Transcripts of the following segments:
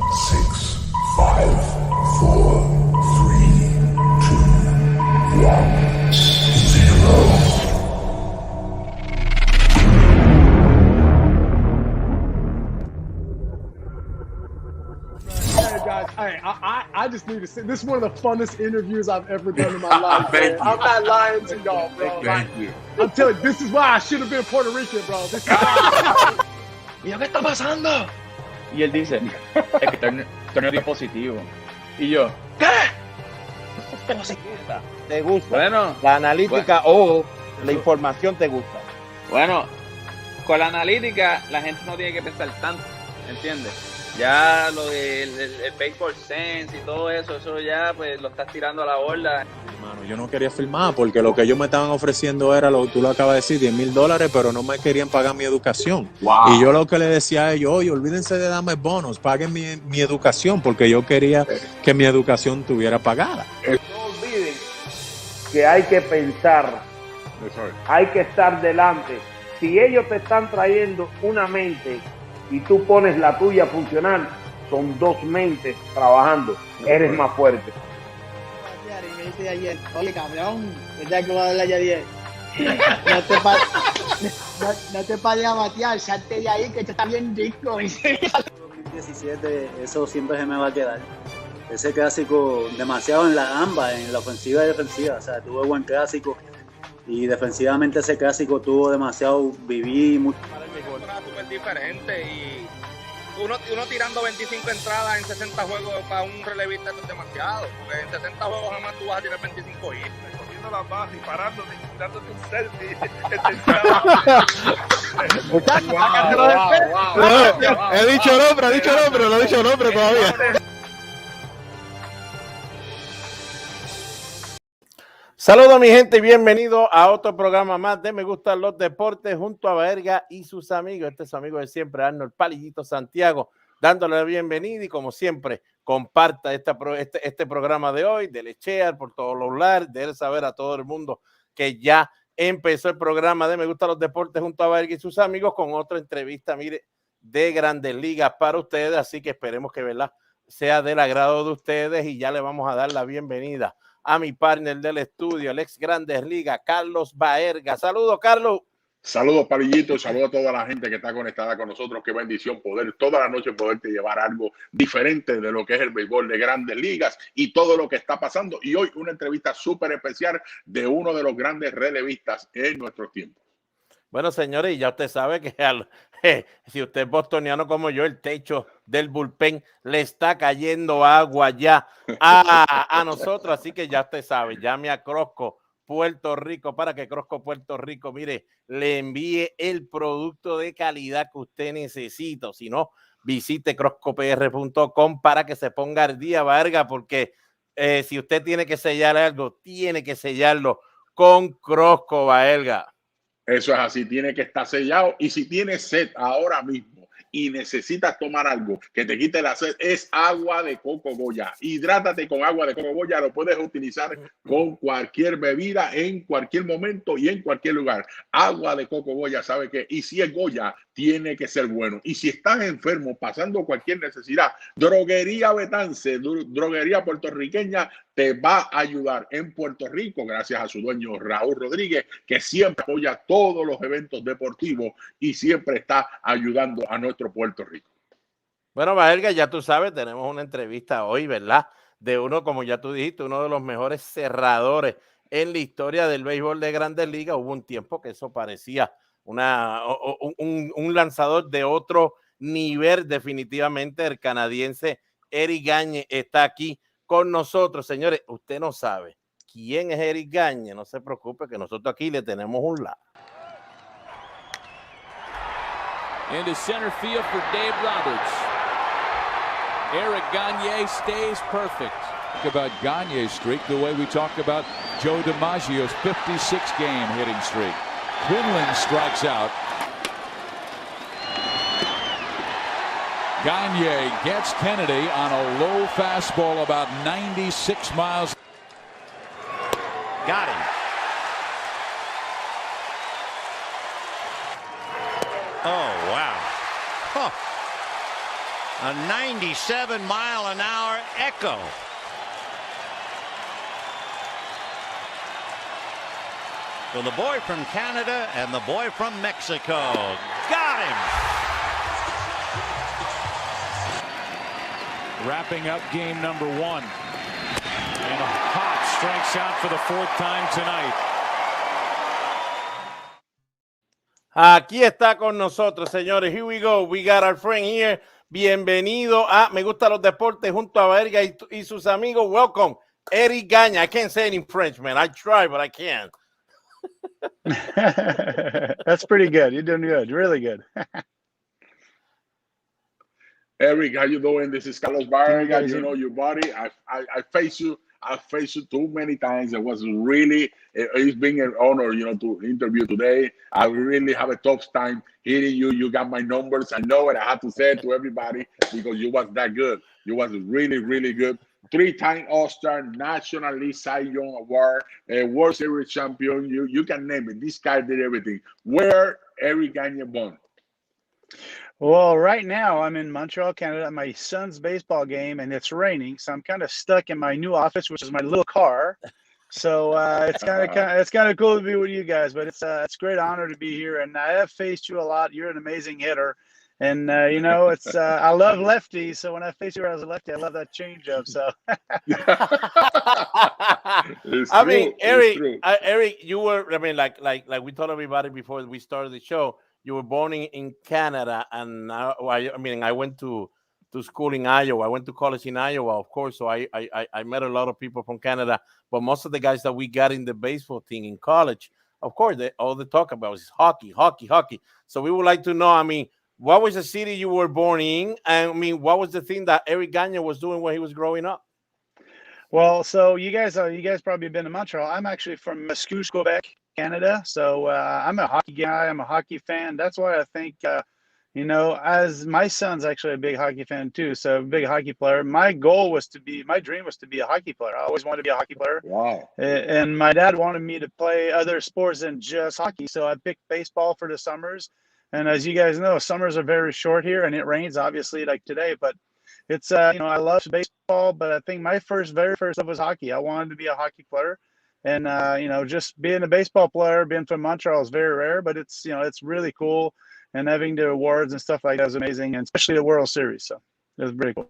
6, 5, 4, 3, 2, 1, 0. Guys, I just need to say this is one of the funnest interviews I've ever done in my life. Man. I'm not lying to y'all, bro. Thank you. I'm telling you, this is why I should have been Puerto Rican, bro. This is why. ¿Y yo qué está pasando? Y él dice, es que torneo dio positivo. Y yo, ¿qué? Positivo. ¿Te gusta? Bueno, la analítica o la información te gusta. Bueno, con la analítica la gente no tiene que pensar tanto, ¿entiendes? Ya lo del el baseball sense y todo eso, eso ya pues lo estás tirando a la borda. Hermano, yo no quería firmar porque lo que ellos me estaban ofreciendo era lo que tú lo acabas de decir, $10,000, pero no me querían pagar mi educación. Wow. Y yo lo que le decía a ellos, oye, olvídense de darme bonos, paguen mi educación, porque yo quería que mi educación estuviera pagada. No olviden que hay que pensar, hay que estar delante. Si ellos te están trayendo una mente y tú pones la tuya a funcionar, son dos mentes trabajando, eres más fuerte. Y me dice ayer, oye cabrón, ¿verdad que voy a darle ayer? No te pares a batear, salte de ahí que esto está bien rico. 2017, eso siempre se me va a quedar. Ese clásico, demasiado en la ambas, en la ofensiva y defensiva, o sea, tuvo buen clásico y defensivamente ese clásico tuvo demasiado, viví mucho. Era súper diferente y uno tirando 25 entradas en 60 juegos para un relevista es demasiado, porque en 60 juegos jamás tú vas a tirar 25 hits. Cogiendo las bases y parándote y dándote un selfie. He dicho nombre, no he dicho nombre todavía. Saludos mi gente y bienvenido a otro programa más de Me Gustan los Deportes junto a Baerga y sus amigos. Este es su amigo de siempre, Arnold Palillito Santiago, dándole la bienvenida y como siempre, comparta este programa de hoy, dele share por todos los lares, déle saber a todo el mundo que ya empezó el programa de Me Gustan los Deportes junto a Baerga y sus amigos con otra entrevista, mire, de Grandes Ligas para ustedes, así que esperemos que, ¿verdad?, sea del agrado de ustedes y ya le vamos a dar la bienvenida a mi partner del estudio, el ex Grandes Ligas, Carlos Baerga. Saludos, Carlos. Saludos, Palillito, saludos a toda la gente que está conectada con nosotros. Qué bendición poder toda la noche poderte llevar algo diferente de lo que es el béisbol de Grandes Ligas y todo lo que está pasando. Y hoy una entrevista súper especial de uno de los grandes relevistas en nuestros tiempos. Bueno, señores, ya usted sabe que si usted es bostoniano como yo, el techo del bullpen le está cayendo agua ya a nosotros, así que ya usted sabe, llame a Crosco Puerto Rico para que Crosco Puerto Rico, mire, le envíe el producto de calidad que usted necesita. Si no, visite croscopr.com para que se ponga al día, Vargas, porque si usted tiene que sellar algo, tiene que sellarlo con Crosco, Baerga. Eso es así, tiene que estar sellado. Y si tienes sed ahora mismo y necesitas tomar algo que te quite la sed, es agua de coco Goya. Hidrátate con agua de coco Goya. Lo puedes utilizar con cualquier bebida, en cualquier momento y en cualquier lugar. Agua de coco Goya, ¿sabe qué? Y si es Goya, tiene que ser bueno. Y si estás enfermo, pasando cualquier necesidad, Droguería Betance, droguería puertorriqueña, te va a ayudar en Puerto Rico, gracias a su dueño Raúl Rodríguez, que siempre apoya todos los eventos deportivos y siempre está ayudando a nuestro Puerto Rico. Bueno, Baerga, ya tú sabes, tenemos una entrevista hoy, ¿verdad? De uno, como ya tú dijiste, uno de los mejores cerradores en la historia del béisbol de Grandes Ligas. Hubo un tiempo que eso parecía un lanzador de otro nivel, definitivamente. El canadiense Eric Gagne está aquí con nosotros. Señores, usted no sabe quién es Eric Gagne, no se preocupe que nosotros aquí le tenemos un lado. Into center field for Dave Roberts. Eric Gagne stays perfect. Think about Gagne's streak the way we talked about Joe DiMaggio's 56-game hitting streak. Quinlan strikes out. Gagne gets Kennedy on a low fastball about 96 miles. Got him. Oh, wow. Huh. A 97-mile-an-hour echo. So the boy from Canada and the boy from Mexico. Got him! Wrapping up game number 1. And Hop strikes out for the 4th time tonight. Aquí está con nosotros, señores. Here we go. We got our friend here. Bienvenido a Me Gustan Los Deportes junto a Baerga y sus amigos. Welcome, Eric Gagne. I can't say it in French, man. I try, but I can't. That's pretty good. You're doing good. Really good. Eric, how you doing? This is Carlos Baerga. You know your buddy. I face you. I faced you too many times. It was really, it's been an honor, you know, to interview today. I really have a tough time hearing you. You got my numbers. I know what I have to say to everybody because you was that good. You was really, really good. 3-time All-Star, National League Cy Young Award, World Series champion. You can name it. This guy did everything. Where Eric Gagne born? Well, right now I'm in Montreal, Canada, at my son's baseball game, and it's raining, so I'm kind of stuck in my new office, which is my little car. So it's kind of cool to be with you guys, but it's a great honor to be here. And I have faced you a lot. You're an amazing hitter, and you know it's I love lefties. So when I face you as a lefty, I love that changeup. So I mean, Eric, you were. I mean, like we told everybody before we started the show. You were born in Canada, and I went to school in Iowa. I went to college in Iowa, of course. So I met a lot of people from Canada, but most of the guys that we got in the baseball team in college, of course, all they talk about is hockey. So we would like to know, I mean, what was the city you were born in? And I mean, what was the thing that Eric Gagne was doing when he was growing up? Well, so you guys probably been to Montreal. I'm actually from Mascouche, Quebec, Canada. So I'm a hockey guy. I'm a hockey fan. That's why I think, you know, as my son's actually a big hockey fan too. So a big hockey player. My dream was to be a hockey player. I always wanted to be a hockey player. Wow. And my dad wanted me to play other sports than just hockey. So I picked baseball for the summers. And as you guys know, summers are very short here and it rains obviously like today, but it's, you know, I love baseball, but I think my very first love was hockey. I wanted to be a hockey player. And, you know, just being a baseball player, being from Montreal is very rare, but it's, you know, it's really cool. And having the awards and stuff like that was amazing, and especially the World Series. So it was pretty cool.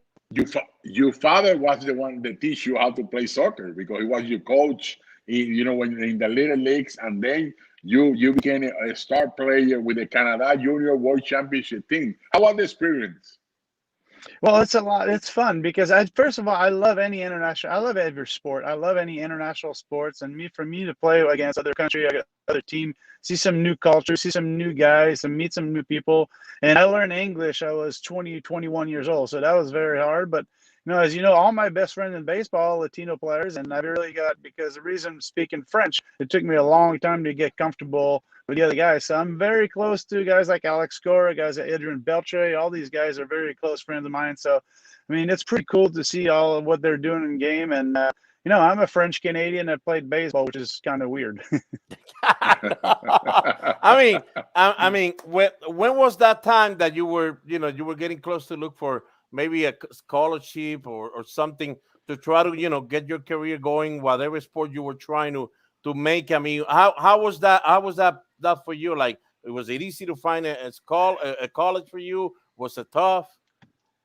Your father was the one that teach you how to play soccer because he was your coach, you know, when in the little leagues. And then you became a star player with the Canada Junior World Championship team. How was the experience? Well, it's a lot. It's fun because first of all, I love every sport. I love any international sports, and for me to play against other country, other team, see some new culture, see some new guys, and meet some new people. And I learned English. I was 21 years old, so that was very hard. But you know, as you know, all my best friends in baseball, Latino players, and I really got, because the reason I'm speaking French, it took me a long time to get comfortable with the other guys. So I'm very close to guys like Alex Cora, guys like Adrian Beltre. All these guys are very close friends of mine. So, I mean, it's pretty cool to see all of what they're doing in game. And, you know, I'm a French Canadian that played baseball, which is kind of weird. I mean, when was that time that you were getting close to look for maybe a scholarship or something to try to, you know, get your career going, whatever sport you were trying to make? I mean, how was that for you? Like, was it easy to find a college for you? Was it tough?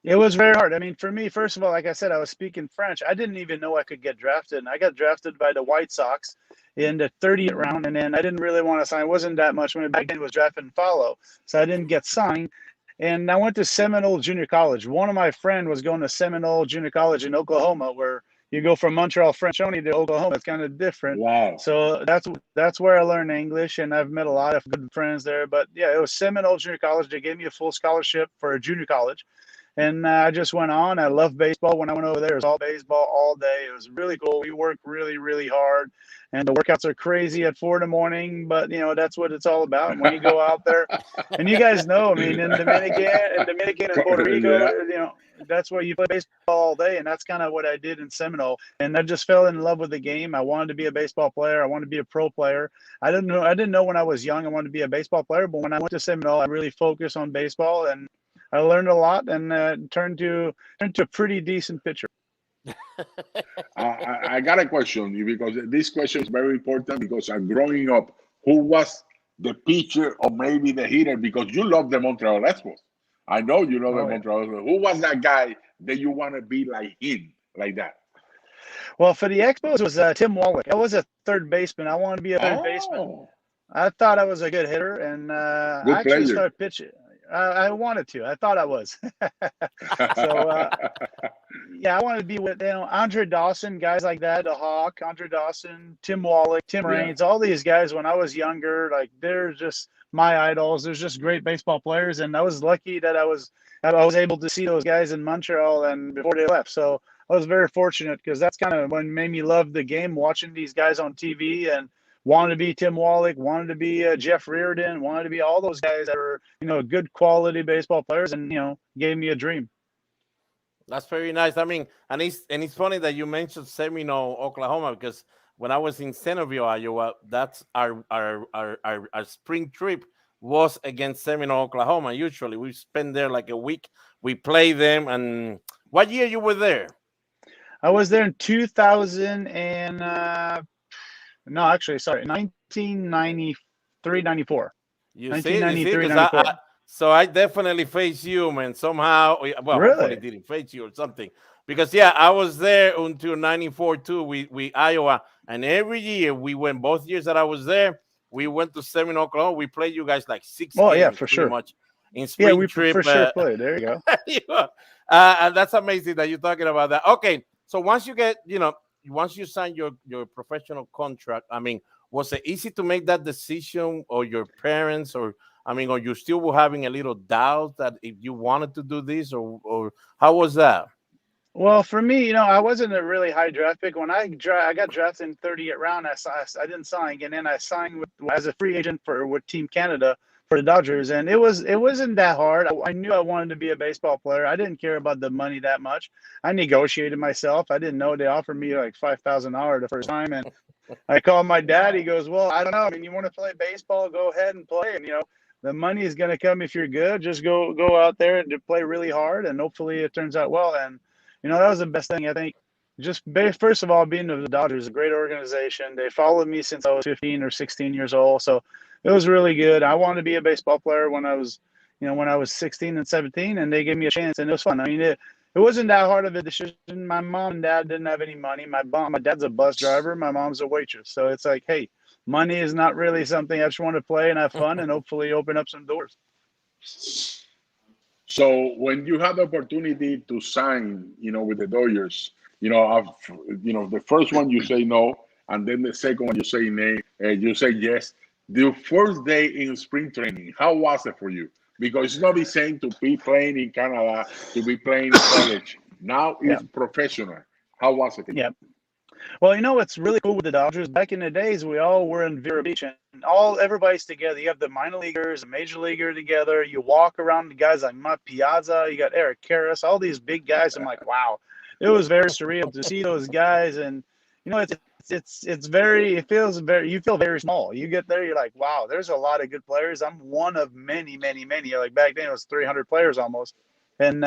It was very hard. I mean, for me, first of all, like I said, I was speaking French. I didn't even know I could get drafted. And I got drafted by the White Sox in the 30th round. And then I didn't really want to sign. It wasn't that much when back then it was draft and follow. So I didn't get signed. And I went to Seminole Junior College. One of my friends was going to Seminole Junior College in Oklahoma, where you go from Montreal French only to Oklahoma. It's kind of different. Wow. So that's where I learned English, and I've met a lot of good friends there. But yeah, it was Seminole Junior College. They gave me a full scholarship for a junior college. And I just went on. I loved baseball. When I went over there, it was all baseball all day. It was really cool. We worked really, really hard. And the workouts are crazy at 4 a.m, but, you know, that's what it's all about. And when you go out there, and you guys know, I mean, in Dominican and Puerto Rico, you know, that's where you play baseball all day. And that's kind of what I did in Seminole. And I just fell in love with the game. I wanted to be a baseball player. I wanted to be a pro player. I didn't know when I was young I wanted to be a baseball player. But when I went to Seminole, I really focused on baseball. And I learned a lot and turned to a pretty decent pitcher. I got a question because this question is very important because growing up, who was the pitcher or maybe the hitter? Because you love the Montreal Expos. I know you love the Montreal Expos. Who was that guy that you want to be like him, like that? Well, for the Expos, it was Tim Wallach. I was a third baseman. I wanted to be a third baseman. I thought I was a good hitter, and I actually started pitching. I wanted to. I thought I was. So, yeah, I wanted to be with Andre Dawson, guys like that, the Hawk, Andre Dawson, Tim Wallach, Tim Raines, all these guys when I was younger, like they're just my idols. There's just great baseball players, and I was lucky that I was able to see those guys in Montreal and before they left. So I was very fortunate because that's kind of what made me love the game, watching these guys on TV and wanted to be Tim Wallach, wanted to be Jeff Reardon, wanted to be all those guys that are, good quality baseball players and, gave me a dream. That's very nice. I mean, and it's funny that you mentioned Seminole, Oklahoma, because when I was in Centerville, Iowa, that's our spring trip was against Seminole, Oklahoma. Usually we spend there like a week. We play them. And what year you were there? I was there in 2000 and no, actually, sorry, 1993, 94. You see, 94. So I definitely faced you, man. Somehow, well, really? I didn't face you or something. Because, yeah, I was there until 94, too. We Iowa. And every year, we went, both years that I was there, we went to Seminole, Oklahoma. We played you guys like 6 games. Oh, yeah, for sure. Much in spring we trip. For sure played. There you go. And that's amazing that you're talking about that. Okay, so once you get, once you sign your professional contract, I mean, was it easy to make that decision, or your parents, or you still were having a little doubt that if you wanted to do this, or how was that? Well, for me, I wasn't a really high draft pick. When I got drafted in 30th round, I didn't sign, and then I signed as a free agent with Team Canada for the Dodgers, and it wasn't that hard. I knew I wanted to be a baseball player. I didn't care about the money that much. I negotiated myself. I didn't know they offered me like $5,000 the first time, and I called my dad. He goes, "Well, I don't know. You want to play baseball? Go ahead and play, and the money is going to come if you're good. Just go out there and play really hard, and hopefully it turns out well." And that was the best thing, I think. Just first of all, being the Dodgers, a great organization. They followed me since I was 15 or 16 years old, so it was really good. I wanted to be a baseball player when I was 16 and 17, and they gave me a chance, and it was fun. I mean, it wasn't that hard of a decision. My mom and dad didn't have any money. My dad's a bus driver. My mom's a waitress. So it's like, hey, money is not really something. I just want to play and have fun and hopefully open up some doors. So when you had the opportunity to sign, with the Dodgers, the first one you say no, and then the second one you say nay, you say yes. The first day in spring training, how was it for you? Because it's not the same to be playing in Canada, to be playing in college. Now it's professional. How was it? Yeah. Well, what's really cool with the Dodgers, back in the days, we all were in Vero Beach, and everybody's together. You have the minor leaguers, the major leaguer together. You walk around the guys like Matt Piazza, you got Eric Karras, all these big guys. I'm like, wow, it was very surreal to see those guys. And, you feel very small. You get there, you're like, wow, there's a lot of good players. I'm one of many, many, many. Like back then it was 300 players almost. And,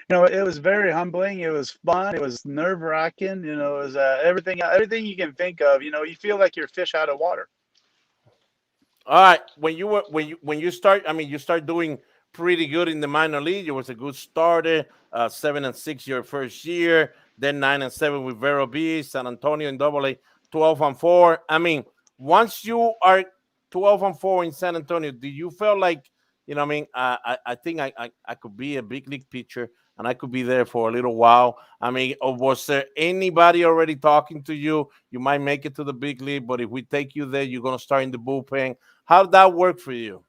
it was very humbling. It was fun. It was nerve wracking. It was everything you can think of. You feel like you're fish out of water. All right. When you start, you start doing pretty good in the minor league. You was a good starter, 7-6 your first year, then 9-7 with Vero Beach, San Antonio in AA, 12-4. Once you are 12-4 in San Antonio, do you feel like, I think I could be a big league pitcher and I could be there for a little while? Or was there anybody already talking to you? You might make it to the big league, but if we take you there, you're going to start in the bullpen. How did that work for you?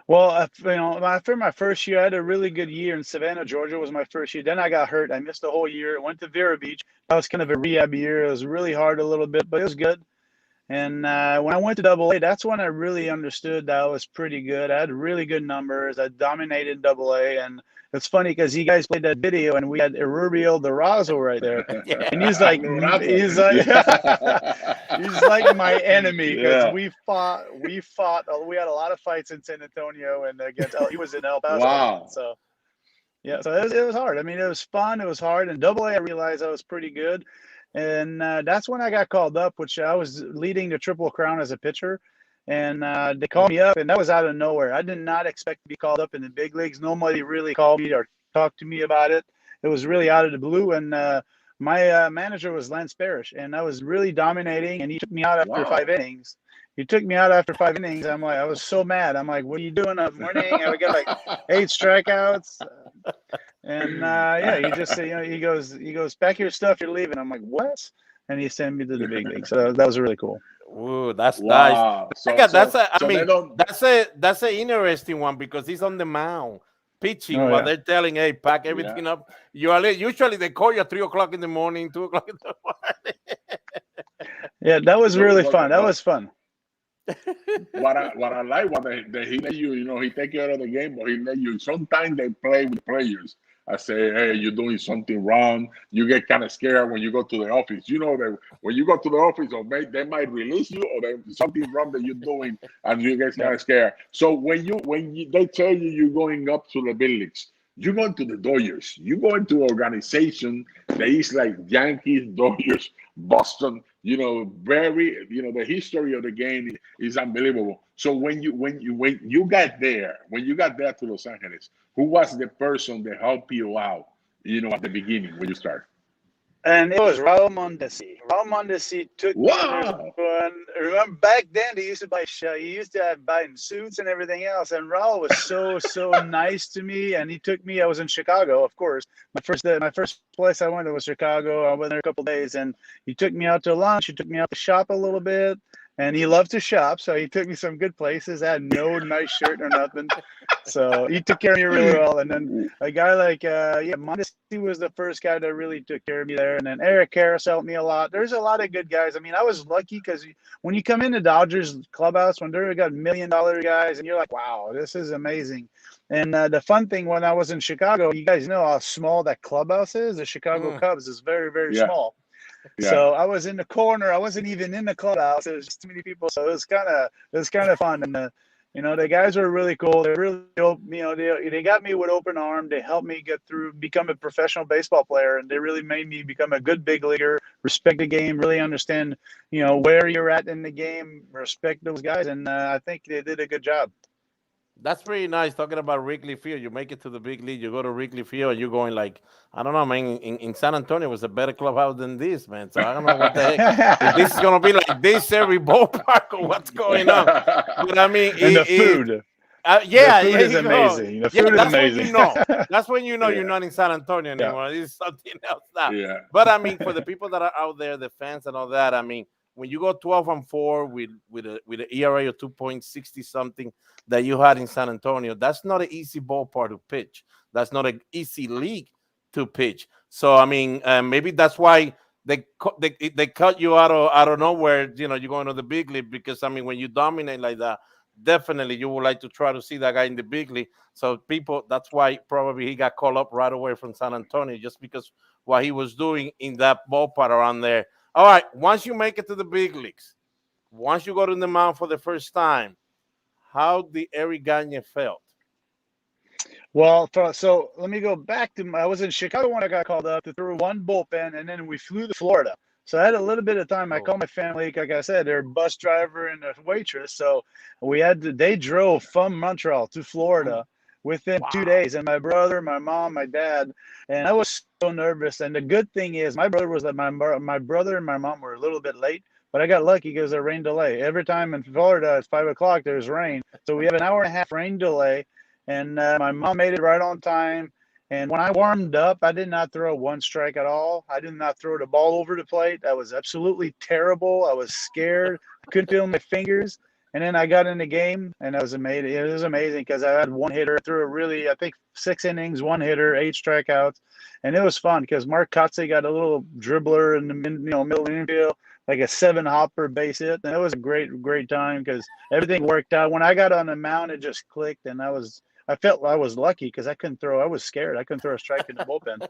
Well, after my first year, I had a really good year in Savannah, Georgia was my first year. Then I got hurt. I missed the whole year. I went to Vero Beach. That was kind of a rehab year. It was really hard a little bit, but it was good. And when I went to AA, that's when I really understood that I was pretty good. I had really good numbers. I dominated AA. And it's funny because you guys played that video and we had Rubio Durazo right there. Yeah. And he's like he's like my enemy because we fought. We had a lot of fights in San Antonio and against he was in El Paso. Wow. So Yeah, so it was hard. I mean, it was fun. It was hard. And Double A, I realized I was pretty good. And that's when I got called up, which I was leading the Triple Crown as a pitcher. And they called me up, and that was out of nowhere. I did not expect to be called up in the big leagues. Nobody really called me or talked to me about it. It was really out of the blue. And my manager was Lance Parrish, and I was really dominating, and he took me out after 5 innings. He took me out after 5 innings. I'm like, I was so mad. I'm like, what are you doing up morning? And we got like 8 strikeouts. And yeah, he just he goes, pack your stuff, you're leaving. I'm like, what? And he sent me to the big league. So that was really cool. Ooh, that's nice. So, that's an interesting one because he's on the mound pitching while they're telling, hey, pack everything up. Usually they call you at 3 o'clock in the morning, 2 o'clock in the morning. Yeah, that was really fun. That was fun. What I like that he let you, he take care of the game, but he let you. Sometimes they play with players. I say, hey, you're doing something wrong. You get kind of scared when you go to the office. You know that when you go to the office, or they might release you, or there's something wrong that you're doing, and you get kind of scared. So when they tell you you're going up to the big leagues, you go to the Dodgers. You go into an organization that is like Yankees, Dodgers, Boston. The history of the game is unbelievable. So when you got there to Los Angeles, who was the person that helped you out, at the beginning when you started? And it was Raul Mondesi. Raul Mondesi took me. Remember back then they used to buy buying suits and everything else. And Raul was so nice to me. And he took me. I was in Chicago, of course. My first place I went to was Chicago. I went there a couple of days, and he took me out to lunch. He took me out to shop a little bit. And he loved to shop, so he took me some good places. I had no nice shirt or nothing. So he took care of me really well. And then a guy like, Mondesi was the first guy that really took care of me there. And then Eric Harris helped me a lot. There's a lot of good guys. I mean, I was lucky because when you come into Dodgers clubhouse, when they've got $1 million guys, and you're like, wow, this is amazing. And the fun thing when I was in Chicago, you guys know how small that clubhouse is. The Chicago Cubs is very, very small. Yeah. So I was in the corner. I wasn't even in the clubhouse. There was just too many people. So it was kind of fun. And the guys were really cool. They really, they got me with open arm. They helped me become a professional baseball player, and they really made me become a good big leaguer. Respect the game. Really understand, where you're at in the game. Respect those guys, and I think they did a good job. That's pretty nice. Talking about Wrigley Field, you make it to the big league, you go to Wrigley Field, and you're going like, I don't know, man, in San Antonio was a better clubhouse than this, man. So I don't know what the heck. If this is going to be like this every ballpark or what's going on. But I mean, and the food. The food is amazing. The food is amazing. That's when you know you're not in San Antonio anymore. It's something else now. Yeah. But I mean, for the people that are out there, the fans and all that, I mean, when you go 12-4 with an ERA of 2.60 something that you had in San Antonio, that's not an easy ballpark to pitch. That's not an easy league to pitch. So I mean, maybe that's why they cut you out of nowhere. You're going to the big league because I mean, when you dominate like that, definitely you would like to try to see that guy in the big league. So that's why probably he got called up right away from San Antonio just because what he was doing in that ballpark around there. All right, once you make it to the big leagues, once you go to the mound for the first time, how did Eric Gagne felt? Well, so let me go back to I was in Chicago when I got called up to throw one bullpen, and then we flew to Florida. So I had a little bit of time. I called my family. Like I said, they're a bus driver and a waitress. So they drove from Montreal to Florida within 2 days. And my brother, my mom, my dad, and I was so nervous. And the good thing is my brother my brother and my mom were a little bit late, but I got lucky because of rain delay. Every time in Florida at 5 o'clock, there's rain. So we have an hour and a half rain delay. And my mom made it right on time. And when I warmed up, I did not throw one strike at all. I did not throw the ball over the plate. That was absolutely terrible. I was scared. I couldn't feel my fingers. And then I got in the game, and it was amazing. It was amazing because I had one hitter. I threw I think 6 innings, one hitter, 8 strikeouts. And it was fun because Mark Kotze got a little dribbler in the middle of the infield, like a 7-hopper base hit. And it was a great time because everything worked out. When I got on the mound, it just clicked, and I felt I was lucky because I couldn't throw. I was scared. I couldn't throw a strike in the bullpen.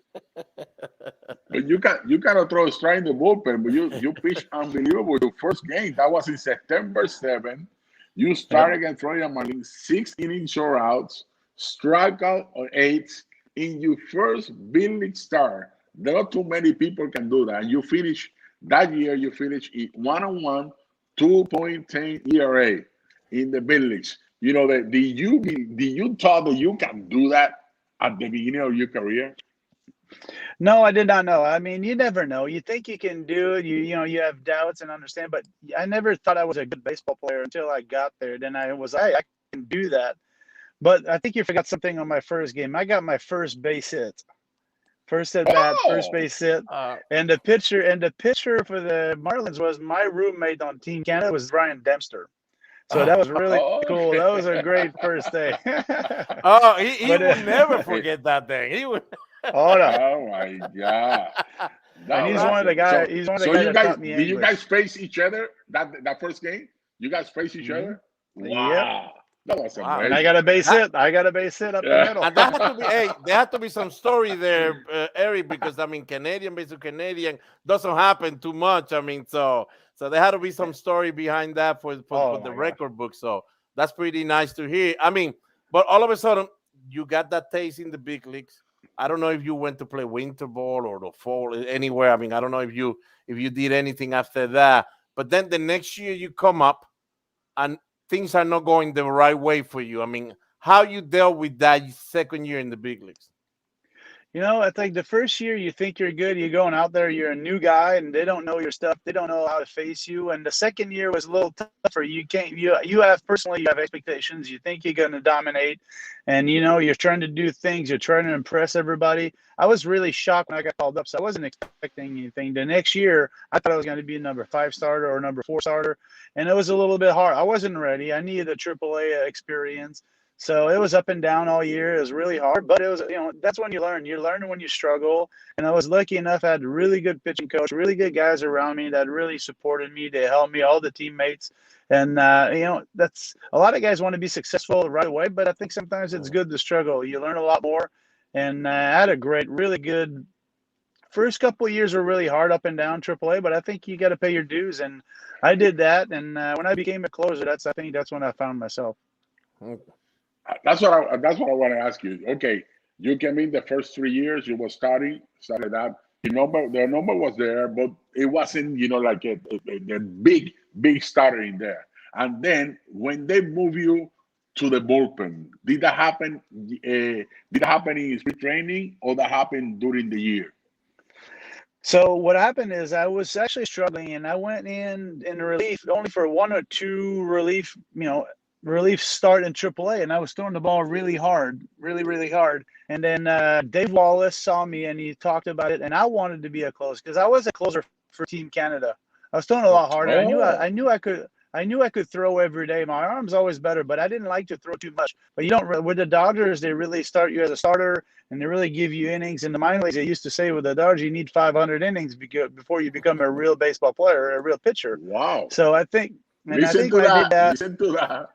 But you cannot throw a strike in the bullpen, but you pitched unbelievable. Your first game, that was in September 7th. You started against Florida Marlins, 6 innings, shortouts, strikeout on 8, in your first big league start. Not too many people can do that. And you finish that year. You finish 1-1, 2.10 ERA in the big leagues. You know that. Did you thought that you can do that at the beginning of your career? No, I did not know. I mean, you never know. You think you can do it. You know, you have doubts and understand, but I never thought I was a good baseball player until I got there. Then I was, hey, I can do that. But I think you forgot something on my first game. I got my first base hit. First at bat, first base hit. And the pitcher for the Marlins was my roommate on Team Canada was Ryan Dempster. So that was really cool. That was a great first day. He would never forget that day. He would. Oh my God! And he's one of the guys. He's one of the guys that taught me English. Did you guys face each other that first game? You guys face each other? Wow. Yep. That was amazing. And I got a base hit. I got a base hit up the middle. And that had to be, there had to be some story there, Eric, because I mean, Canadian based Canadian doesn't happen too much. I mean, so there had to be some story behind that for the record book. So that's pretty nice to hear. I mean, but all of a sudden you got that taste in the big leagues. I don't know if you went to play winter ball or the fall anywhere. I mean, I don't know if you did anything after that. But then the next year you come up and things are not going the right way for you. I mean, how you dealt with that second year in the big leagues? You know, I think the first year you think you're good. You're going out there, you're a new guy, and they don't know your stuff. They don't know how to face you. And the second year was a little tougher. You have expectations. You think you're going to dominate, and you know you're trying to do things. You're trying to impress everybody. I was really shocked when I got called up, so I wasn't expecting anything. The next year, I thought I was going to be a number 5 starter or number 4 starter, and it was a little bit hard. I wasn't ready. I needed a AAA experience. So it was up and down all year. It was really hard, but it was, you know, that's when you learn. You learn when you struggle. And I was lucky enough. I had a really good pitching coach, really good guys around me that really supported me. They helped me, all the teammates. And, you know, that's a lot of guys want to be successful right away, but I think sometimes it's good to struggle. You learn a lot more. And I had a really good first couple of years were really hard up and down AAA, but I think you got to pay your dues. And I did that. And when I became a closer, I think that's when I found myself. That's what I want to ask you. Okay, you came in the first 3 years. You were started that. The number was there, but it wasn't, you know, like a big starter in there. And then when they move you to the bullpen, did that happen? Did that happen in spring training, or that happened during the year? So what happened is I was actually struggling, and I went in relief only for 1 or 2 relief, relief start in AAA, and I was throwing the ball really hard, really hard. And then Dave Wallace saw me, and he talked about it, and I wanted to be a closer because I was a closer for Team Canada. I was throwing a lot harder. I knew I could throw every day. My arm's always better, but I didn't like to throw too much. But you don't. With the Dodgers, they really start you as a starter, and they really give you innings. In the minor leagues, they used to say with the Dodgers, you need 500 innings before you become a real baseball player, a real pitcher. Wow. So I think I did that. Listen to that.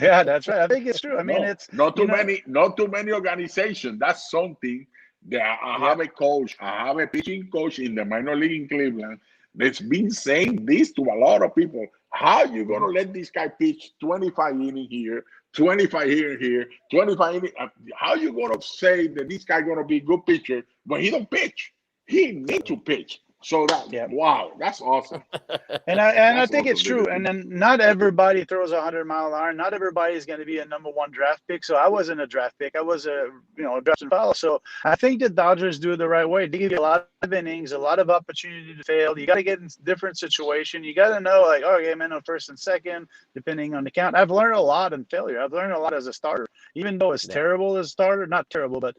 Yeah, that's right. I think it's true. I mean, it's not too many organizations. That's something that I have a coach. I have a pitching coach in the minor league in Cleveland that's been saying this to a lot of people. How you gonna let this guy pitch 25 innings here, 25 here, 25 innings? How you gonna say that this guy gonna be a good pitcher when he don't pitch? He need to pitch. So wow, that's awesome. And I think it's true. And then not everybody throws 100-mile-an-hour. Not everybody is going to be a number 1 draft pick. So I wasn't a draft pick. I was a draft and follow. So I think the Dodgers do it the right way. They give you a lot of innings, a lot of opportunity to fail. You got to get in different situations. You got to know, like, okay, I'm in on first and second, depending on the count. I've learned a lot in failure. I've learned a lot as a starter, even though it's terrible as a starter. Not terrible, but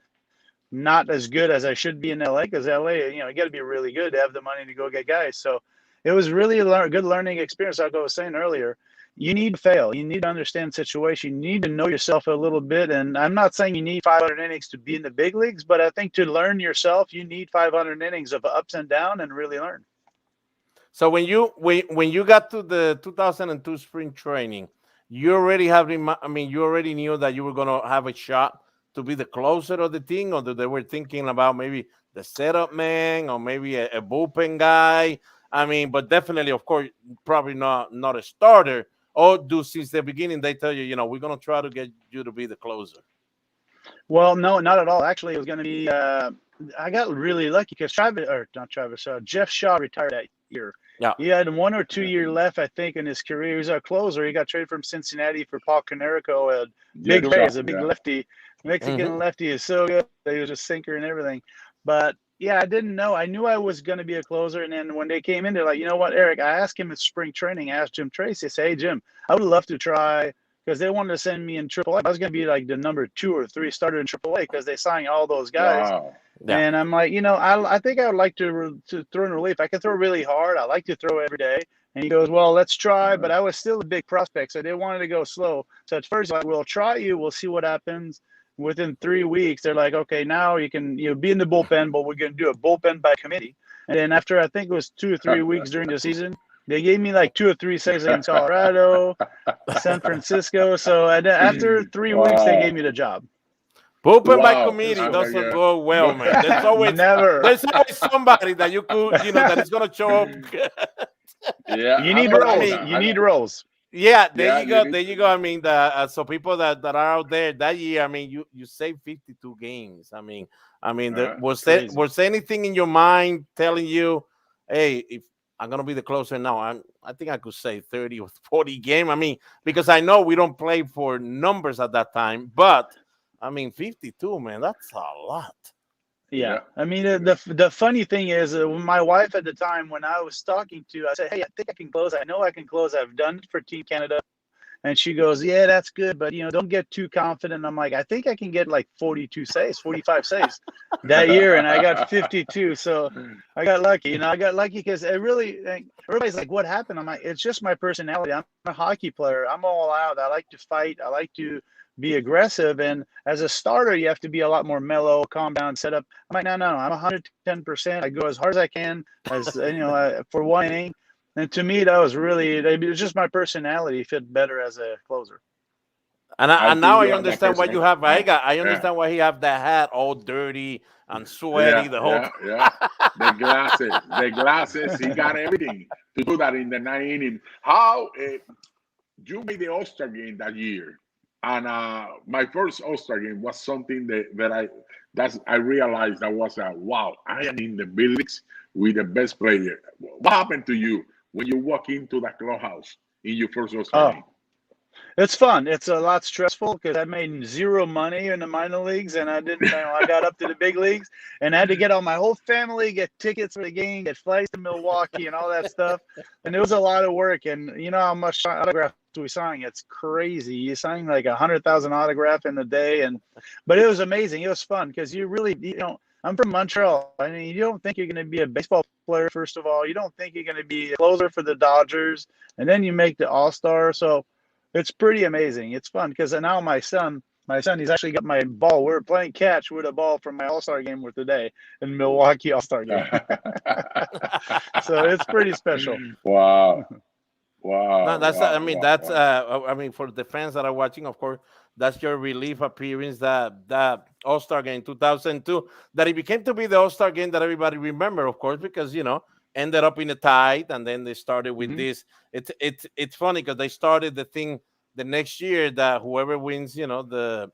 not as good as I should be in LA, because LA, you got to be really good to have the money to go get guys. So it was really a good learning experience. Like I was saying earlier, you need to fail. You need to understand the situation. You need to know yourself a little bit. And I'm not saying you need 500 innings to be in the big leagues, but I think to learn yourself, you need 500 innings of ups and downs and really learn. So when you got to the 2002 spring training, you already you already knew that you were going to have a shot to be the closer of the team, or that they were thinking about maybe the setup man or maybe a bullpen guy? I mean, but definitely, of course, probably not a starter. Or do since the beginning they tell you, we're going to try to get you to be the closer? Well, no, not at all. Actually, it was going to be. I got really lucky because Jeff Shaw retired that year. Yeah. He had 1 or 2 years left, I think, in his career. He was a closer. He got traded from Cincinnati for Paul Canerico. Big guy, is a big lefty. Mexican lefty is so good. He was a sinker and everything. But yeah, I didn't know. I knew I was going to be a closer. And then when they came in, they're like, you know what, Eric? I asked him at spring training. I asked Jim Tracy. I said, hey, Jim, I would love to try, because they wanted to send me in AAA. I was going to be like the number 2 or 3 starter in AAA because they signed all those guys. Wow. Yeah. And I'm like, I think I would like to throw in relief. I can throw really hard. I like to throw every day. And he goes, well, let's try. But I was still a big prospect, so they wanted to go slow. So at first, like, we'll try you. We'll see what happens. Within 3 weeks, they're like, okay, now you can be in the bullpen, but we're going to do a bullpen by committee. And then after, I think it was 2 or 3 weeks during the season, they gave me like 2 or 3 saves against Colorado, San Francisco. So after 3 weeks, they gave me the job. Bullpen by committee doesn't go well, man. There's always there's always somebody that you could, that is going to show up. Yeah, you need roles. You need roles. Yeah, there you go. There you go. I mean, so people that are out there that year, I mean, you saved 52 games. I mean, was there anything in your mind telling you, hey, if I'm gonna be the closer now, I think I could say 30 or 40 game. I mean, because I know we don't play for numbers at that time, but I mean, 52, man, that's a lot. Yeah. I mean, the funny thing is, my wife at the time, when I was talking to, I said, hey, I think I can close. I know I can close. I've done it for Team Canada. And she goes, yeah, that's good. But, don't get too confident. I'm like, I think I can get like 42 saves, 45 saves that year. And I got 52. So I got lucky. I got lucky because everybody's like, what happened? I'm like, it's just my personality. I'm a hockey player. I'm all out. I like to fight. I like to be aggressive, and as a starter you have to be a lot more mellow, calm down, set up. I'm like, no, I'm 110%. I go as hard as I can, as for one inning. And to me, that was just my personality fit better as a closer. And now I understand why you have Baerga. I understand why he have that hat all dirty and sweaty. The glasses. He got everything to do that in the 9th inning. How you made the All-Star game that year? And my first All-Star game was something that I realized that was wow, I am in the big leagues with the best player. What happened to you when you walk into the clubhouse in your first All-Star game? It's fun. It's a lot stressful because I made zero money in the minor leagues, and I didn't. I got up to the big leagues, and I had to get all my whole family, get tickets for the game, get flights to Milwaukee, and all that stuff. And it was a lot of work. And you know how much autographs we signed? It's crazy. You sign like 100,000 autographs in a day, but it was amazing. It was fun because you really, I'm from Montreal. I mean, you don't think you're going to be a baseball player, first of all. You don't think you're going to be a closer for the Dodgers, and then you make the All-Star. So it's pretty amazing. It's fun because now my son, he's actually got my ball. We're playing catch with a ball from my All-Star game with today in Milwaukee All-Star game. So it's pretty special. Wow. No, that's. I mean, for the fans that are watching, of course, that's your relief appearance. That All-Star game 2002. That it became to be the All-Star game that everybody remember, of course, because ended up in a tie, and then they started with this. It's funny because they started the thing the next year that whoever wins, the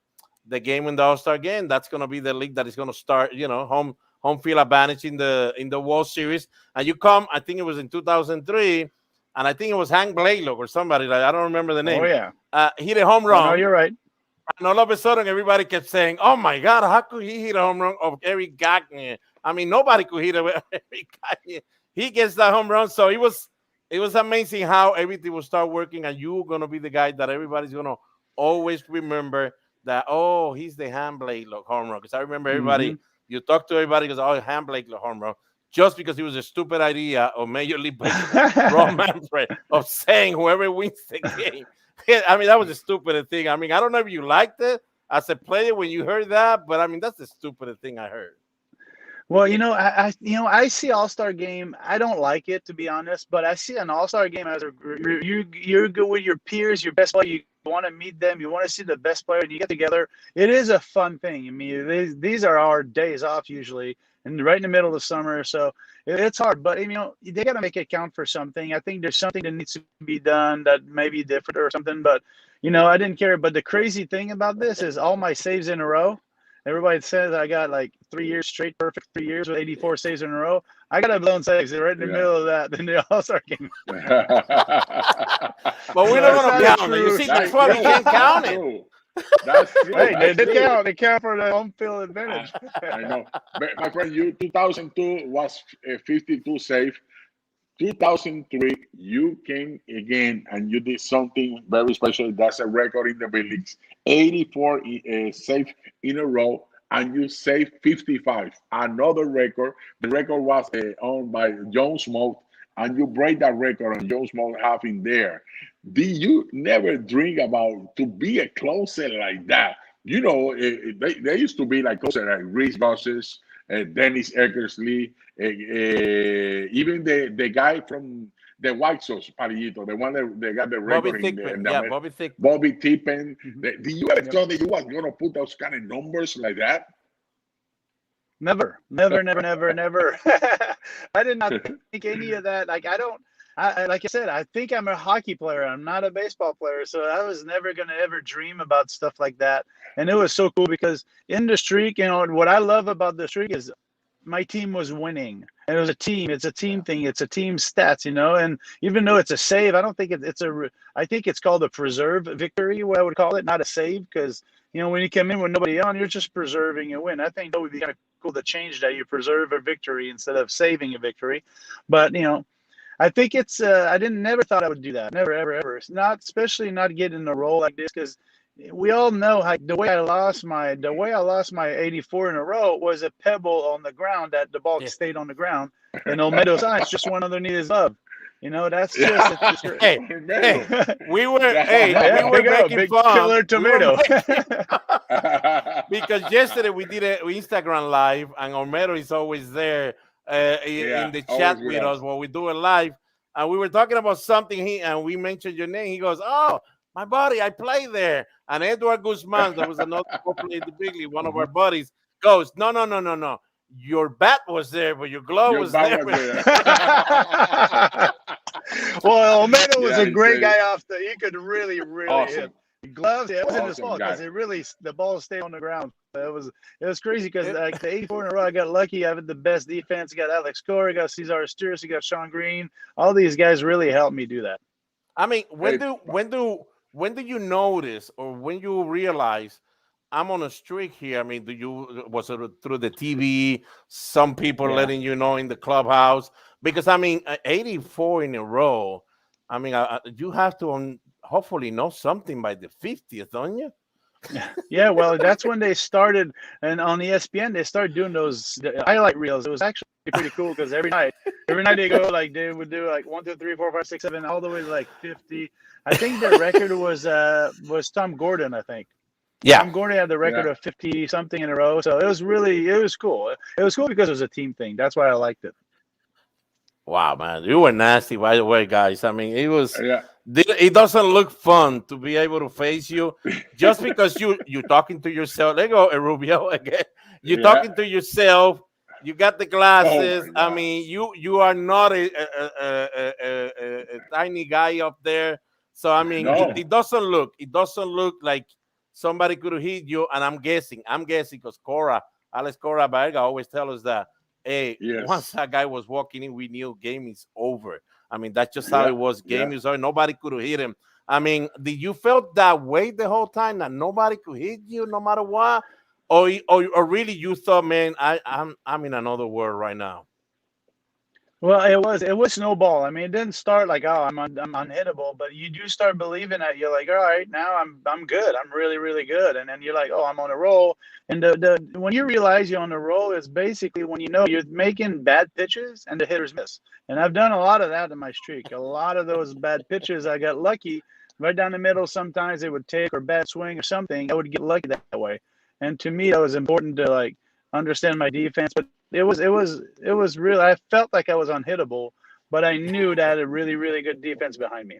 game in the All-Star game, that's going to be the league that is going to start, home field advantage in the World Series. And you come, I think it was in 2003, and I think it was Hank Blaylock or somebody, I don't remember the name. Oh yeah, hit a home run. No, you're right. And all of a sudden, everybody kept saying, "Oh my God, how could he hit a home run of Eric Gagne?" I mean, nobody could hit Eric Gagne. He gets that home run, so it was amazing how everything will start working, and you're gonna be the guy that everybody's gonna always remember that. Oh, he's the Hank Blaylock home run, because I remember everybody. You talk to everybody because Hank Blaylock home run, just because it was a stupid idea of Major League Baseball Ron Manfred of saying whoever wins the game. I mean, that was the stupidest thing. I mean, I don't know if you liked it as a player when you heard that, but I mean, that's the stupidest thing I heard. Well, I see All-Star game. I don't like it, to be honest, but I see an All-Star game as you're good with your peers, your best player. You want to meet them. You want to see the best player, and you get together. It is a fun thing. I mean, these are our days off usually, and right in the middle of the summer. So it's hard, but you know, they got to make it count for something. I think there's something that needs to be done that may be different or something, but you know, I didn't care. But the crazy thing about this is all my saves in a row. Everybody says I got like 3 years straight, perfect 3 years with 84 saves in a row. I got a blown saves right in the middle of that. Then the All-Star game. But we don't want to count it. You see, that's why we can't count it. That's true. Hey, they count. They count for the home field advantage. I know. But my friend, you 2002 was 52 save. 2003, you came again and you did something very special. That's a record in the big leagues. 84 save in a row, and you saved 55. Another record. The record was owned by John Smoke, and you break that record on John Smoke having there. Did you never dream about to be a closer like that? You know, they used to be like closer like Reese Gosses, Dennis Eckersley, even the guy from the White Sox, Palillito, the one that they got the record Bobby Tippin. Did you ever thought that you was going to put those kind of numbers like that? Never. I did not think any of that. Like like I said, I think I'm a hockey player. I'm not a baseball player. So I was never going to ever dream about stuff like that. And it was so cool because in the streak, you know, what I love about the streak is my team was winning. And it was a team. It's a team thing. It's a team stats, you know. And even though it's a save, I don't think I think it's called a preserve victory, what I would call it, not a save. Because, you know, when you come in with nobody on, you're just preserving a win. I think that would be kind of cool to change that. You preserve a victory instead of saving a victory. But, you know, I think it's I never thought I would do that. Never, ever. Not especially not getting in a role like this, because we all know how the way I lost my 84 in a row was a pebble on the ground that the ball stayed on the ground, and Olmedo's eyes just went underneath his glove. You know, that's just we were making fun. Killer tomato. Because yesterday we did an Instagram live, and Olmedo is always there. In the chat with us while we do it live, and we were talking about something and we mentioned your name. He goes, "Oh, my buddy, I play there." And Edward Guzman, that was another player in the big league, one of our buddies, goes, No. Your bat was there, but your glove was there. Well, Olmedo was a great guy he could really hit. Gloves, it wasn't his fault because the ball stayed on the ground. It was crazy because like the 84 in a row, I got lucky. I had the best defense. I got Alex Cora, I got Cesar Asturias, I got Sean Green. All these guys really helped me do that. I mean, when do you notice or when you realize I'm on a streak here? I mean, was it through the TV? Some people letting you know in the clubhouse? Because I mean, 84 in a row. I mean, you have to hopefully know something by the 50th, don't you? Yeah, well, that's when they started, and on ESPN they started doing those highlight reels. It was actually pretty cool because every night they go like they would do like 1, 2, 3, 4, 5, 6, 7, all the way to like 50. I think the record was Tom Gordon. I think. Yeah, Tom Gordon had the record of 50 something in a row. So it was cool. It was cool because it was a team thing. That's why I liked it. Wow, man, you were nasty, by the way, guys. I mean, it was. Yeah. It doesn't look fun to be able to face you just because you're talking to yourself. There you go, Rubio again. You're talking to yourself. You got the glasses. I mean, you are not a tiny guy up there. So I mean, it doesn't look like somebody could have hit you. And I'm guessing because Alex Cora Baerga always tell us that. Hey, once that guy was walking in, we knew game is over. I mean, that's just how it was. Game is over. Nobody could have hit him. I mean, did you felt that way the whole time that nobody could hit you no matter what? Or really you thought, man, I'm in another world right now? Well, it was snowball. I mean, it didn't start like, oh, I'm unhittable, but you do start believing that. You're like, all right, now I'm good. I'm really, really good. And then you're like, oh, I'm on a roll. And when you realize you're on a roll, it's basically when you know you're making bad pitches and the hitters miss. And I've done a lot of that in my streak. A lot of those bad pitches, I got lucky right down the middle. Sometimes they would take or bad swing or something. I would get lucky that way. And to me, that was important to like understand my defense. But it was real. I felt like I was unhittable, but I knew that I had a really, really good defense behind me.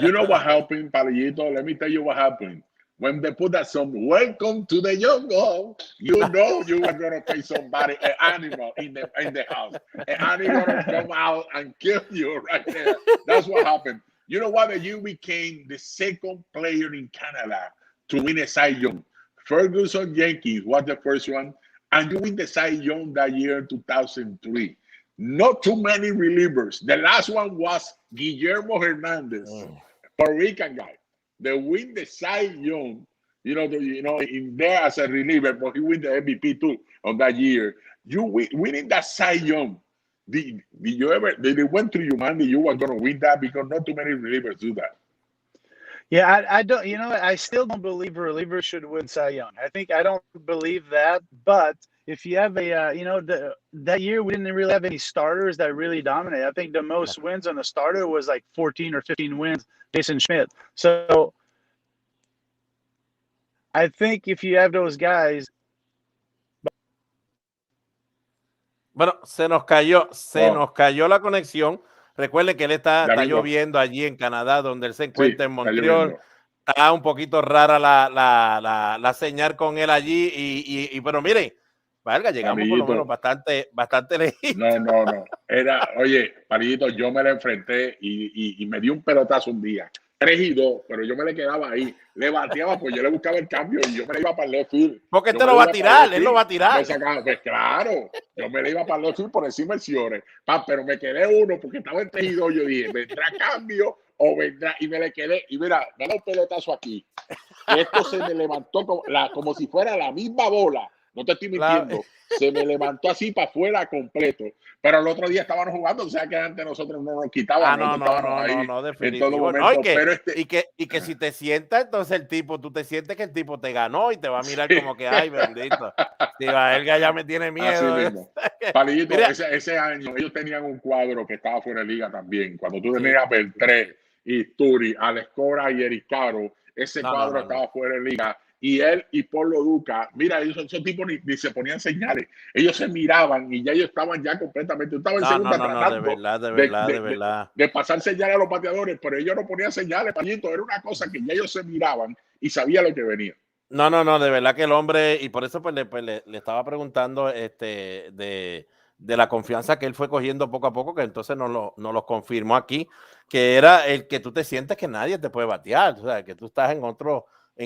You know what happened, Palillito? Let me tell you what happened. when they put that song, "Welcome to the jungle," you know you were gonna pay somebody, an animal in the house. An animal gonna come out and kill you right there. That's what happened. You know what? You became the second player in Canada to win a Cy Young. Ferguson Yankees was the first one, and you win the Cy Young that year in 2003. Not too many relievers. The last one was Guillermo Hernandez, Puerto Rican guy. They win the Cy Young, in there as a reliever, but he win the MVP too on that year. You winning that Cy Young. Did they went through your mind that you were going to win that, because not too many relievers do that? Yeah, I don't. I still don't believe relievers should win Cy Young. I don't believe that. But if you have that year we didn't really have any starters that really dominate. I think the most wins on a starter was like 14 or 15 wins, Jason Schmidt. So I think if you have those guys. Bueno, se nos cayó la conexión. Recuerden que él está lloviendo allí en Canadá, donde él se encuentra en Montreal. Está un poquito rara la señal con él allí. Pero miren, Baerga, llegamos Palillito, por lo menos bastante lejos. No. Oye, Palillito, yo me la enfrenté y me dio un pelotazo un día. 3-2, pero yo me le quedaba ahí. Le bateaba, pues yo le buscaba el cambio y yo me le iba para el left field. Porque él lo va a tirar, él lo va a tirar. Pues claro, yo me le iba para el left field por encima del Ciore. Pero me quedé uno porque estaba en 3-2. Yo dije, ¿vendrá cambio o vendrá? Y me le quedé. Y mira, me da un pelotazo aquí. Esto se me levantó como si fuera la misma bola. No te estoy mintiendo. Se me levantó así para afuera completo. Pero el otro día estábamos jugando, o sea que antes nosotros no nos quitaban. No, definitivo. Y que si te sientas, entonces tú te sientes que el tipo te ganó y te va a mirar como que, ay, bendito. Si Baerga ya me tiene miedo. Palillito, ese año ellos tenían un cuadro que estaba fuera de liga también. Cuando tú tenías a Beltré, Isturi, Alex Cora y Eric Caro, ese cuadro estaba fuera de liga. Y él y Polo Duca, mira, esos tipos ni se ponían señales. Ellos se miraban y ya ellos estaban ya completamente. Estaban en segunda tratando de verdad. De pasar señales a los bateadores, pero ellos no ponían señales, Pallito. Era una cosa que ya ellos se miraban y sabían lo que venía. No, de verdad que el hombre, y por eso pues le estaba preguntando de la confianza que él fue cogiendo poco a poco, que entonces nos lo confirmó aquí, que era el que tú te sientes que nadie te puede batear, o sea, que tú estás en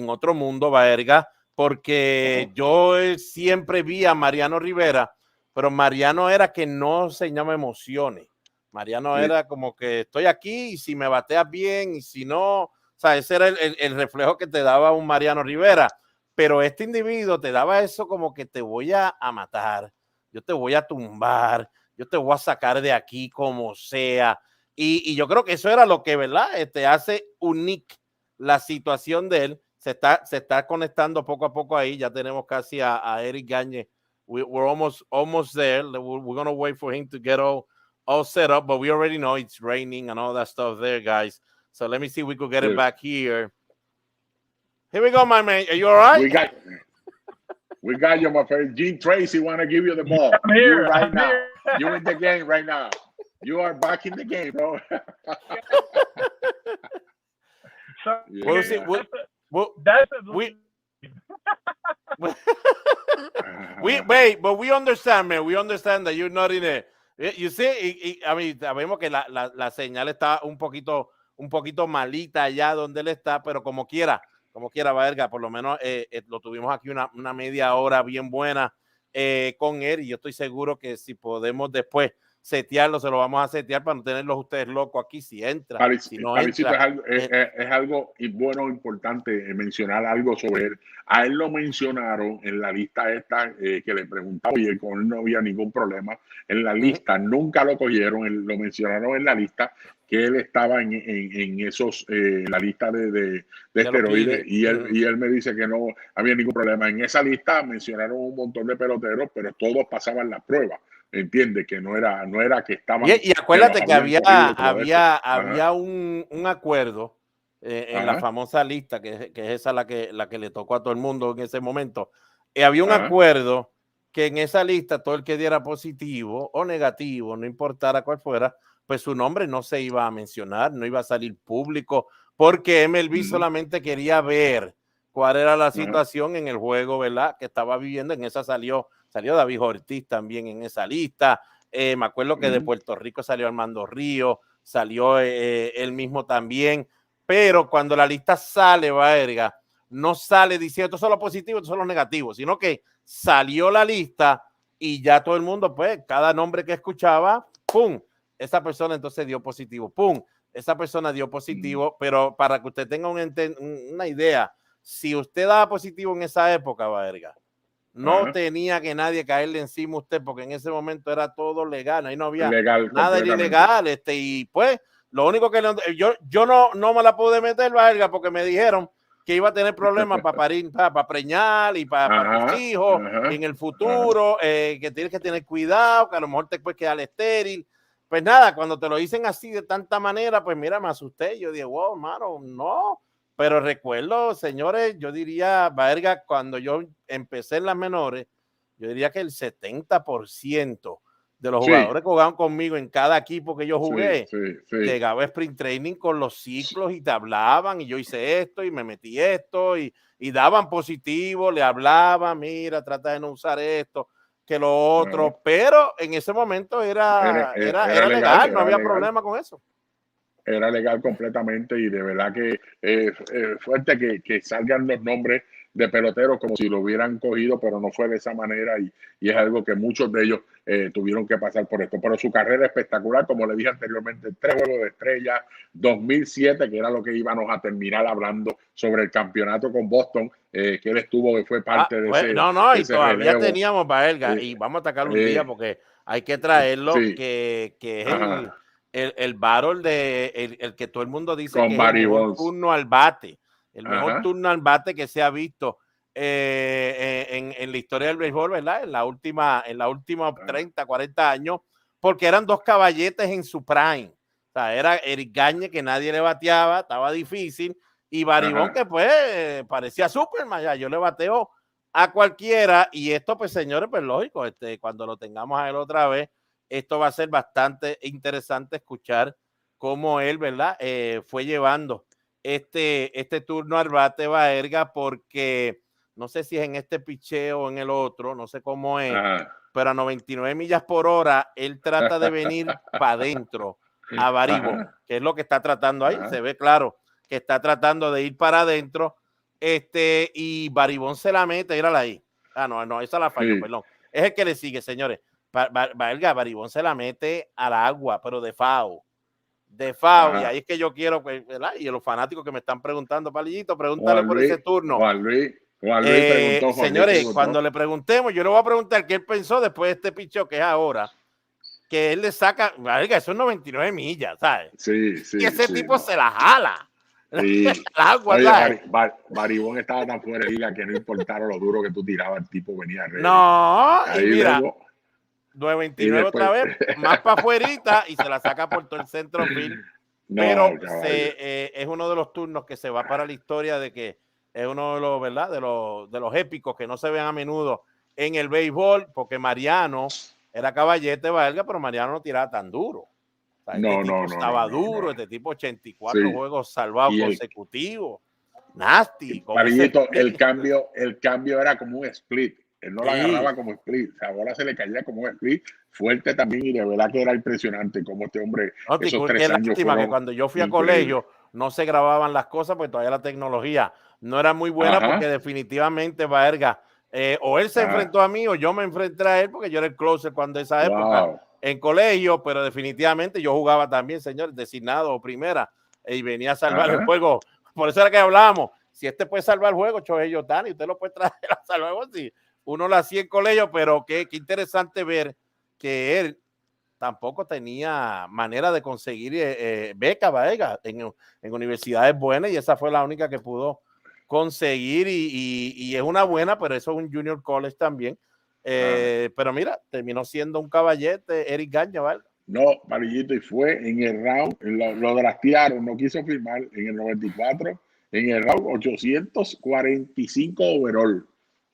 otro mundo, Baerga, porque yo siempre vi a Mariano Rivera, pero Mariano era que no enseñaba emociones. Mariano era como que estoy aquí y si me bateas bien y si no, o sea, ese era el reflejo que te daba un Mariano Rivera, pero este individuo te daba eso como que te voy a matar, yo te voy a tumbar, yo te voy a sacar de aquí como sea, y yo creo que eso era lo que, ¿verdad? Hace unique la situación de él. Se está conectando poco a poco ahí. Ya tenemos casi a Eric Gagne. We're almost there. We're going to wait for him to get all set up, but we already know it's raining and all that stuff there, guys. So let me see if we could get it back here. Here we go, my man. Are you all right? We got you, my friend. Gene Tracy want to give you the ball. I'm here. Now. You're in the game right now. You are back in the game, bro. We'll see. But we understand, man. We understand that you're not in it. You see, I mean, sabemos que la señal está un poquito malita allá donde él está, pero como quiera, Baerga, por lo menos lo tuvimos aquí una media hora bien buena con él, y yo estoy seguro que si podemos después setearlo, se lo vamos a setear para no tenerlos ustedes locos aquí si entra. Si no entra, es algo bueno, importante mencionar algo sobre él. A él lo mencionaron en la lista esta que le preguntaba y con él no había ningún problema. En la lista nunca lo cogieron, lo mencionaron en la lista que él estaba en la lista de esteroides y él me dice que no había ningún problema. En esa lista mencionaron un montón de peloteros, pero todos pasaban la prueba. Entiende que no era que estaban. Y acuérdate que había un acuerdo en la famosa lista, que es esa la que le tocó a todo el mundo en ese momento. Había un acuerdo que en esa lista todo el que diera positivo o negativo, no importara cuál fuera, pues su nombre no se iba a mencionar, no iba a salir público, porque MLB solamente quería ver cuál era la situación en el juego, ¿verdad? Que estaba viviendo. En esa salió David Ortiz también en esa lista. Me acuerdo que de Puerto Rico salió Armando Ríos, salió él mismo también. Pero cuando la lista sale, Baerga, no sale diciendo estos son los positivos, estos son los negativos, sino que salió la lista y ya todo el mundo, pues, cada nombre que escuchaba, ¡pum! Esa persona entonces dio positivo, ¡pum! Esa persona dio positivo, pero para que usted tenga una idea, si usted daba positivo en esa época, Baerga, no tenía que nadie caerle encima a usted, porque en ese momento era todo legal, ahí no había nada ilegal, y pues, lo único que yo no me la pude meter, Baerga, porque me dijeron que iba a tener problemas para parir, para preñar y para tus hijos en el futuro, que tienes que tener cuidado, que a lo mejor te puedes quedar estéril. Pues nada, cuando te lo dicen así de tanta manera, pues mira, me asusté. Yo dije, wow, hermano, no. Pero recuerdo, señores, yo diría, Baerga, cuando yo empecé en las menores, yo diría que el 70% de los jugadores que jugaban conmigo en cada equipo que yo jugué, llegaba a sprint training con los ciclos y te hablaban, y yo hice esto y me metí esto, y daban positivo, le hablaban, mira, trata de no usar esto, que lo otro, pero en ese momento era legal, no había problema con eso. Era legal completamente, y de verdad que fuerte que salgan los nombres de peloteros como si lo hubieran cogido, pero no fue de esa manera, y es algo que muchos de ellos tuvieron que pasar por esto. Pero su carrera espectacular, como le dije anteriormente, 3 juegos de estrella, 2007, que era lo que íbamos a terminar hablando sobre el campeonato con Boston, que él estuvo, que fue parte de ese. No, y todavía relevo. Teníamos Baerga, y vamos a atacarlo un día porque hay que traerlo, que es el battle el que todo el mundo dice con que es el mejor turno al bate. El mejor turno al bate que se ha visto en la historia del béisbol, ¿verdad? En la última 30, 40 años, porque eran 2 caballetes en su prime. O sea, era Eric Gagne, que nadie le bateaba, estaba difícil, y Baribón, que pues parecía Superman, ya yo le bateo a cualquiera, y esto pues señores, pues lógico, cuando lo tengamos a él otra vez, esto va a ser bastante interesante escuchar cómo él, ¿verdad? Fue llevando este turno al bate, Baerga, porque no sé si es en este picheo o en el otro, no sé cómo es, pero a 99 millas por hora, él trata de venir para adentro a Baribón, que es lo que está tratando ahí, se ve claro que está tratando de ir para adentro, y Baribón se la mete, mírala ahí. No, esa la falló, perdón. Es el que le sigue, señores. Baerga, Baribón se la mete al agua, pero de FAO. Y ahí es que yo quiero, ¿verdad? Y los fanáticos que me están preguntando, Palillito, pregúntale por ese turno. Juan Luis preguntó, señores, cuando le preguntemos, yo le voy a preguntar qué él pensó después de este picheo que es ahora, que él le saca, Baerga, eso es 99 millas, ¿sabes? Y ese tipo se la jala. Sí. Agua, oye, Baribón estaba tan fuera de liga que no importara lo duro que tú tirabas, el tipo venía ready. No, ahí y mira, luego, 929 otra vez, más para afuerita, y se la saca por todo el centro field. Pero es uno de los turnos que se va para la historia, de que es uno de los, ¿verdad? De los épicos que no se ven a menudo en el béisbol, porque Mariano era caballete, Baerga, pero Mariano no tiraba tan duro. O sea, estaba duro, este tipo 84 juegos salvados consecutivos. Nasty. Palillito, el cambio era como un split. Él no la agarraba como split. O sea, ahora se le caía como un split fuerte también, y de verdad que era impresionante como este hombre. Esos 3 años lástima que cuando yo fui a colegio no se grababan las cosas, porque todavía la tecnología no era muy buena, porque definitivamente Baerga, o él se enfrentó a mí o yo me enfrenté a él, porque yo era el closer cuando esa época en colegio, pero definitivamente yo jugaba también, señor, designado o primera, y venía a salvar el juego. Por eso era que hablábamos, si este puede salvar el juego, Shohei Ohtani, usted lo puede traer a salvar el juego, si uno lo hacía en colegio, pero qué interesante ver que él tampoco tenía manera de conseguir beca, Baerga, en universidades buenas, y esa fue la única que pudo conseguir, y es una buena, pero eso es un junior college también. Pero mira, terminó siendo un caballete Eric Gagne, ¿vale? No, Palillito, y fue en el round, lo draftearon, no quiso firmar en el 94, en el round 845 overall.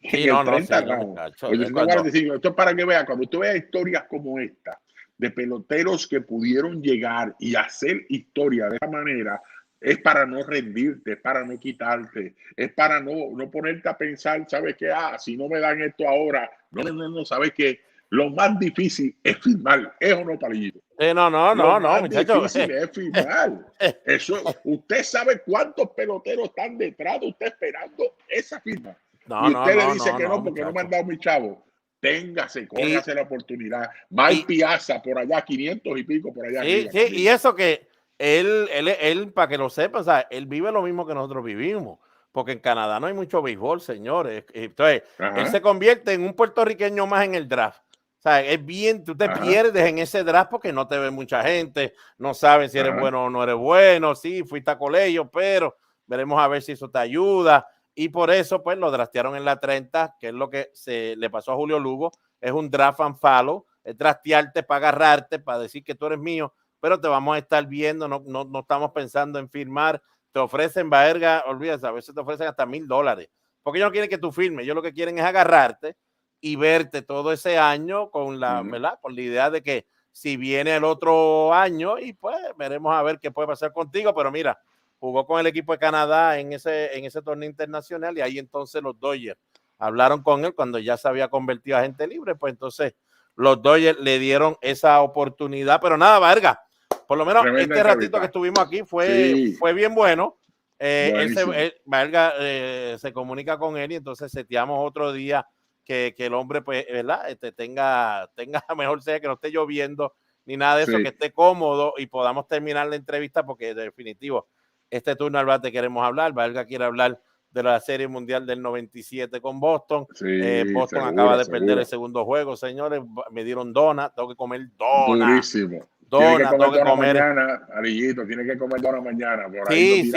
Sí, en el 30 round. 845. Esto es para que vea, cuando usted vea historias como esta, de peloteros que pudieron llegar y hacer historia de esa manera, es para no rendirte, es para no quitarte, es para no ponerte a pensar, ¿sabes qué? Si no me dan esto ahora, no, ¿sabes qué? Lo más difícil es firmar, ¿es o no, Palillito? No, muchachos. Lo difícil es firmar. Eso, usted sabe cuántos peloteros están detrás de usted esperando esa firma. Y usted le dice que no, porque no me han dado mi chavo. Téngase, cóngase la oportunidad. Mike Piazza por allá, 500 y pico por allá. Sí, y eso que él, para que lo sepan, ¿sabes? Él vive lo mismo que nosotros vivimos, porque en Canadá no hay mucho béisbol, señores. Entonces, él se convierte en un puertorriqueño más en el draft. O sea, es bien, tú te pierdes en ese draft porque no te ve mucha gente, no saben si eres bueno o no eres bueno, sí, fuiste a colegio, pero veremos a ver si eso te ayuda. Y por eso, pues, lo draftearon en la 30, que es lo que se le pasó a Julio Lugo. Es un draft and follow, es draftearte para agarrarte, para decir que tú eres mío, pero te vamos a estar viendo, no estamos pensando en firmar. Te ofrecen, Baerga, olvídate, a veces te ofrecen hasta $1,000, porque ellos no quieren que tú firmes, ellos lo que quieren es agarrarte y verte todo ese año con la, ¿verdad? Con la idea de que si viene el otro año, y pues veremos a ver qué puede pasar contigo, pero mira, jugó con el equipo de Canadá en ese torneo internacional, y ahí entonces los Dodgers hablaron con él cuando ya se había convertido a agente libre, pues entonces los Dodgers le dieron esa oportunidad. Pero nada, Baerga, por lo menos este ratito que estuvimos aquí fue bien bueno. Baerga se comunica con él y entonces seteamos otro día que el hombre, pues, ¿verdad? tenga mejor sea que no esté lloviendo ni nada de eso, que esté cómodo y podamos terminar la entrevista, porque de definitivo este turno al bate queremos hablar. Baerga quiere hablar de la Serie Mundial del 97 con Boston. Boston acaba de perder el segundo juego, señores. Me dieron dona, tengo que comer dona. Durísimo. Dona, tengo que comer. Mañana, Palillito, tiene que comer dona mañana. Por sí,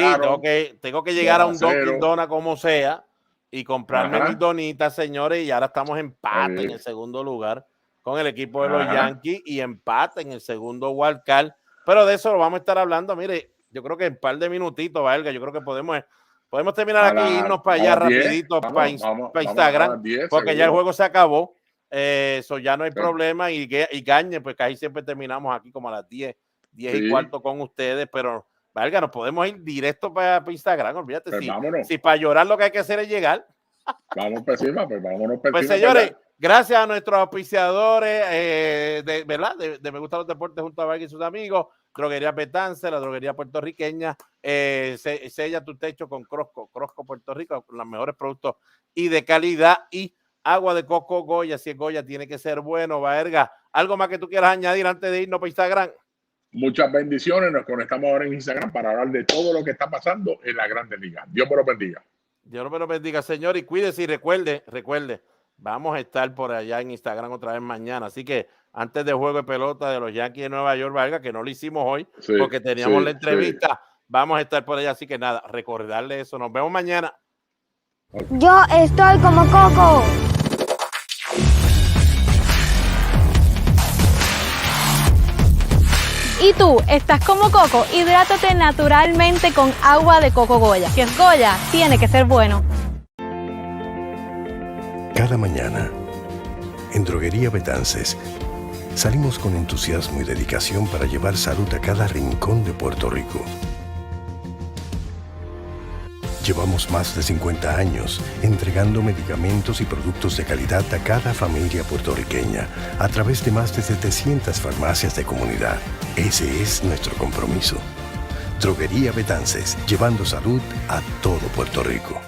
tengo que llegar a un Dunkin' Dona como sea y comprarme mis donitas, señores, y ahora estamos empate en el segundo lugar con el equipo de los Yankees y empate en el segundo wild card. Pero de eso lo vamos a estar hablando. Mire, yo creo que en un par de minutitos, Baerga, yo creo que podemos terminar aquí, irnos para allá rapidito, para Instagram, porque ya el juego se acabó, eso ya no hay problema, y Gagne, pues casi siempre terminamos aquí como a las 10 y cuarto con ustedes, pero Baerga, nos podemos ir directo para Instagram, olvídate, pues si para llorar lo que hay que hacer es llegar. Vamos para encima, pues vámonos para pues encima. Señores, gracias a nuestros auspiciadores ¿verdad? De Me Gustan los Deportes junto a Baerga y sus amigos. Droguería Petance, la droguería puertorriqueña. Sella tu techo con Crosco Puerto Rico, con los mejores productos y de calidad. Y agua de coco Goya, si es Goya tiene que ser bueno. Baerga, ¿algo más que tú quieras añadir antes de irnos para Instagram? Muchas bendiciones, nos conectamos ahora en Instagram para hablar de todo lo que está pasando en la Grandes Ligas. Dios me lo bendiga. Dios me lo bendiga, señor, y cuídese y recuerde, vamos a estar por allá en Instagram otra vez mañana, así que antes del juego de pelota de los Yankees de Nueva York, Baerga, que no lo hicimos hoy porque teníamos la entrevista, vamos a estar por allá, así que nada, recordarle eso, nos vemos mañana. Yo estoy como Coco. ¿Y tú estás como Coco? Hidrátate naturalmente con agua de coco Goya. Si es Goya, tiene que ser bueno. Cada mañana, en Droguería Betances, salimos con entusiasmo y dedicación para llevar salud a cada rincón de Puerto Rico. Llevamos más de 50 años entregando medicamentos y productos de calidad a cada familia puertorriqueña a través de más de 700 farmacias de comunidad. Ese es nuestro compromiso. Droguería Betances, llevando salud a todo Puerto Rico.